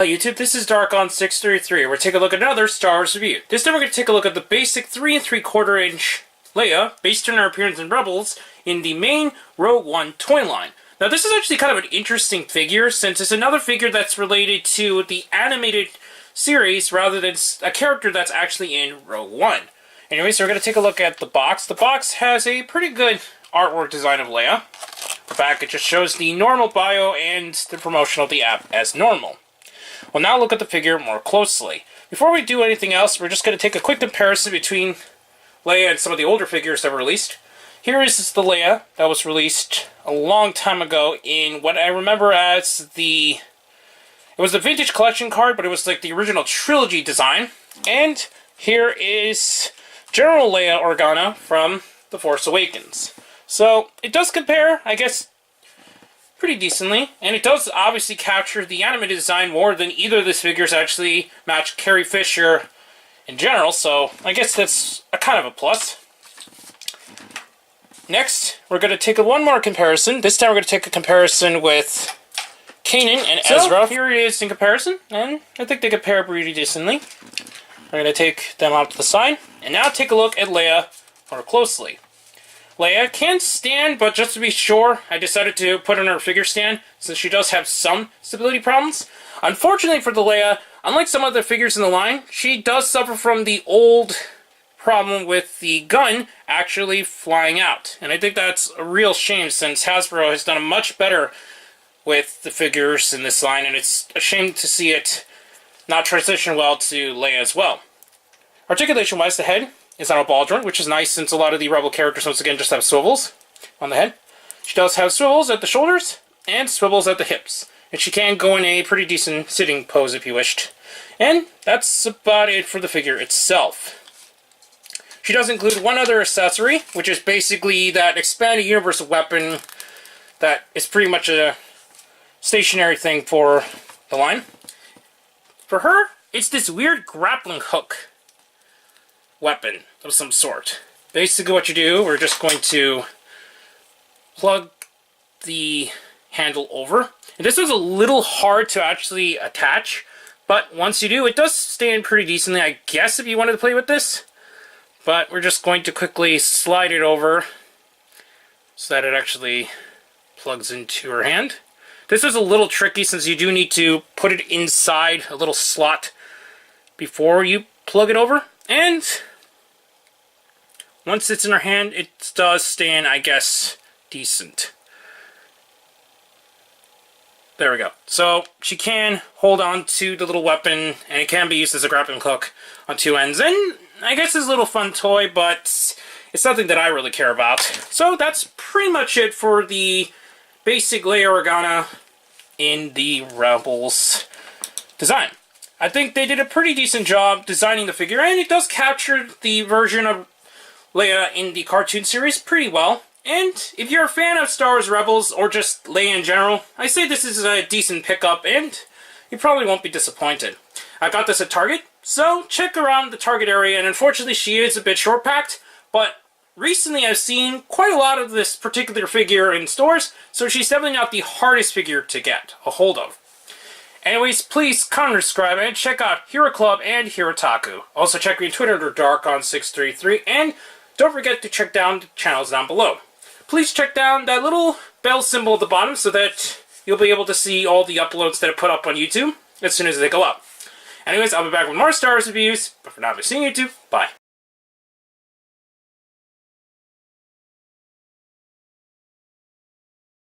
Hello YouTube, this is Dark633. We're taking a look at another Star Wars review. This time we're going to take a look at the basic 3 3/4 inch Leia, based on her appearance in Rebels, in the main Rogue One toy line. Now this is actually kind of an interesting figure, since it's another figure that's related to the animated series, rather than a character that's actually in Rogue One. Anyway, so we're going to take a look at the box. The box has a pretty good artwork design of Leia. The back, it just shows the normal bio and the promotional of the app as normal. We'll now look at the figure more closely. Before we do anything else, we're just going to take a quick comparison between Leia and some of the older figures that were released. Here is the Leia that was released a long time ago in what I remember as the... It was a vintage collection card, but it was like the original trilogy design. And here is General Leia Organa from The Force Awakens. So, it does compare, I guess, pretty decently, and it does obviously capture the animated design more than either of these figures actually match Carrie Fisher in general, so I guess that's a kind of a plus. Next, we're going to take one more comparison. This time we're going to take a comparison with Kanan and Ezra. Here it is in comparison, and I think they compare pretty decently. We're going to take them out to the side, and now take a look at Leia more closely. Leia can stand, but just to be sure, I decided to put on her figure stand, since she does have some stability problems. Unfortunately for the Leia, unlike some other figures in the line, she does suffer from the old problem with the gun actually flying out. And I think that's a real shame, since Hasbro has done much better with the figures in this line, and it's a shame to see it not transition well to Leia as well. Articulation-wise, the head is on a ball joint, which is nice since a lot of the Rebel characters, once again, just have swivels on the head. She does have swivels at the shoulders and swivels at the hips. And she can go in a pretty decent sitting pose if you wished. And that's about it for the figure itself. She does include one other accessory, which is basically that expanded universe weapon that is pretty much a stationary thing for the line. For her, it's this weird grappling hook weapon of some sort. Basically what you do, we're just going to plug the handle over. And this was a little hard to actually attach, but once you do, it does stand pretty decently, I guess, if you wanted to play with this. But we're just going to quickly slide it over so that it actually plugs into her hand. This is a little tricky since you do need to put it inside a little slot before you plug it over. And once it's in her hand, it does stand, I guess, decent. There we go. So she can hold on to the little weapon, and it can be used as a grappling hook on two ends. And I guess it's a little fun toy, but it's nothing that I really care about. So that's pretty much it for the basic Leia Organa in the Rebels design. I think they did a pretty decent job designing the figure, and it does capture the version of Leia in the cartoon series pretty well. And if you're a fan of Star Wars Rebels, or just Leia in general, I say this is a decent pickup, and you probably won't be disappointed. I got this at Target, so check around the Target area, and unfortunately she is a bit short-packed, but recently I've seen quite a lot of this particular figure in stores, so she's definitely not the hardest figure to get a hold of. Anyways, please comment, subscribe, and check out Hero Club and Hirotaku. Also check me on Twitter under Darkon633, and don't forget to check down the channels down below. Please check down that little bell symbol at the bottom so that you'll be able to see all the uploads that I put up on YouTube as soon as they go up. Anyways, I'll be back with more Star Wars reviews, but for now, I'll be seeing you YouTube. Bye.